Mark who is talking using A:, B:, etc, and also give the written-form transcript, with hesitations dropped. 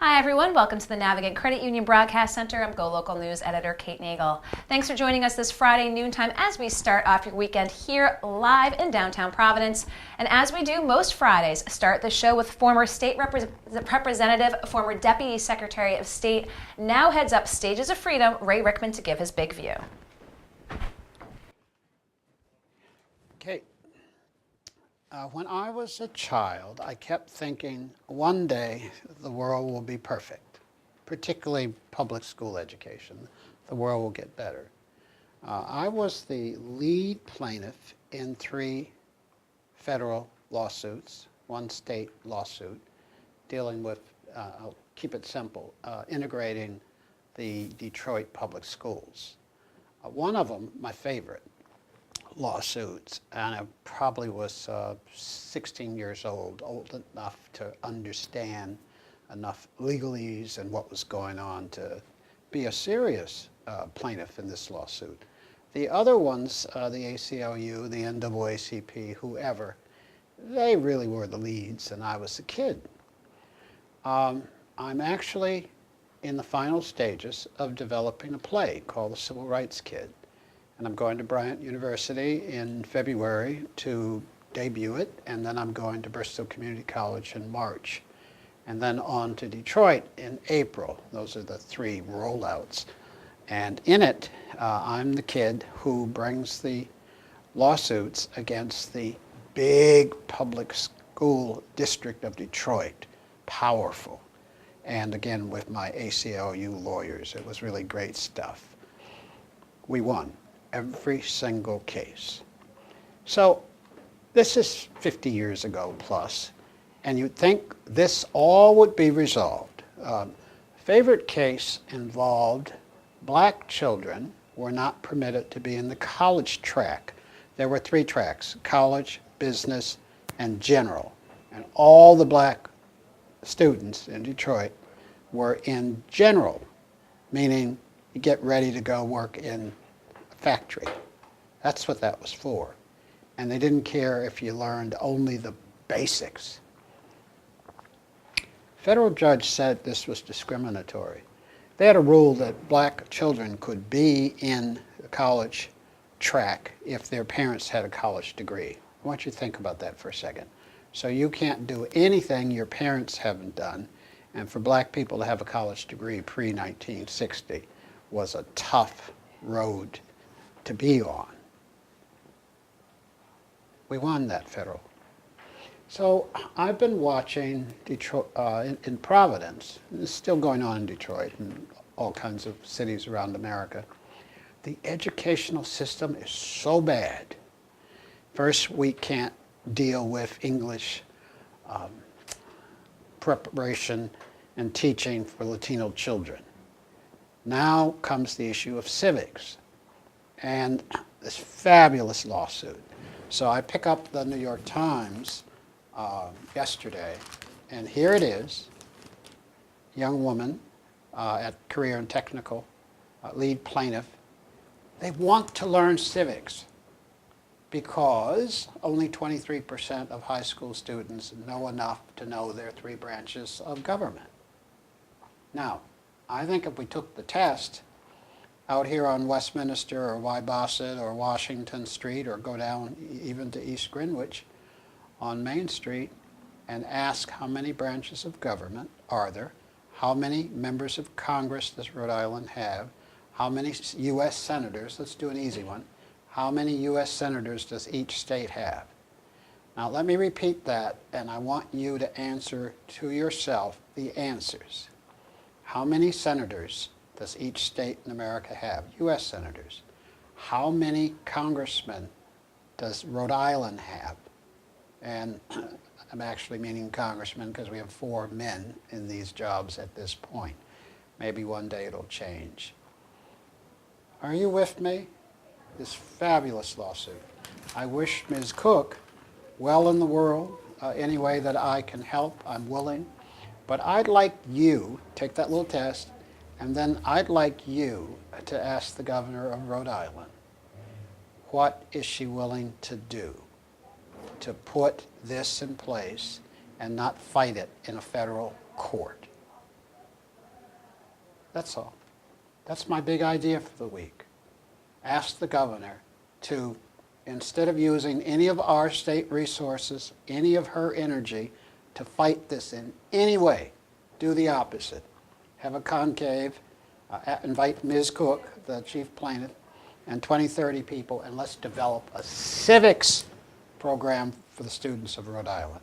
A: Hi everyone, welcome to the Navigant Credit Union Broadcast Center. I'm GoLocal News Editor Kate Nagel. Thanks for joining us this Friday noontime as we start off your weekend here live in downtown Providence. And as we do most Fridays, start the show with former state representative, former Deputy Secretary of State, now heads up Stages of Freedom, Ray Rickman, to give his big view.
B: Kate. When I was a child, I kept thinking one day the world will be perfect, particularly public school education. The world will get better. I was the lead plaintiff in 3 federal lawsuits, 1 state lawsuit, dealing with, I'll keep it simple, integrating the Detroit public schools. One of them, my favorite, lawsuits, and I probably was 16 years old enough to understand enough legalese and what was going on to be a serious plaintiff in this lawsuit. The other ones, the ACLU, the NAACP, whoever, they really were the leads, and I was the kid. I'm actually in the final stages of developing a play called The Civil Rights Kid. And I'm going to Bryant University in February to debut it, and then I'm going to Bristol Community College in March, and then on to Detroit in April. Those are the 3 rollouts. And in it, I'm the kid who brings the lawsuits against the big public school district of Detroit, powerful. And again, with my ACLU lawyers, it was really great stuff. We won every single case. So this is 50 years ago plus, and you'd think this all would be resolved. Favorite case involved black children were not permitted to be in the college track. There were 3 tracks: college, business, and general. And all the black students in Detroit were in general, meaning you get ready to go work in factory. That's what that was for. And they didn't care if you learned only the basics. Federal judge said this was discriminatory. They had a rule that black children could be in the college track if their parents had a college degree. I want you to think about that for a second. So you can't do anything your parents haven't done, and for black people to have a college degree pre-1960 was a tough road to be on. We won that federal. So I've been watching Detroit, in Providence. It's still going on in Detroit and all kinds of cities around America. The educational system is so bad. First, we can't deal with English preparation and teaching for Latino children. Now comes the issue of civics and this fabulous lawsuit. So I pick up the New York Times yesterday, and here it is, young woman at Career and Technical, lead plaintiff. They want to learn civics because only 23% of high school students know enough to know their 3 branches of government. Now, I think if we took the test out here on Westminster or Wybosset or Washington Street, or go down even to East Greenwich on Main Street and ask how many branches of government are there, how many members of Congress does Rhode Island have, how many U.S. senators, let's do an easy one, how many U.S. senators does each state have? Now let me repeat that, and I want you to answer to yourself the answers. How many senators does each state in America have? U.S. senators. How many congressmen does Rhode Island have? And I'm actually meaning congressmen because we have 4 men in these jobs at this point. Maybe one day it'll change. Are you with me? This fabulous lawsuit. I wish Ms. Cook well in the world. Any way that I can help, I'm willing. But I'd like you, take that little test, and then I'd like you to ask the governor of Rhode Island, what is she willing to do to put this in place and not fight it in a federal court? That's all. That's my big idea for the week. Ask the governor to, instead of using any of our state resources, any of her energy to fight this in any way, do the opposite. Have a conclave, invite Ms. Cook, the chief plaintiff, and 20, 30 people, and let's develop a civics program for the students of Rhode Island.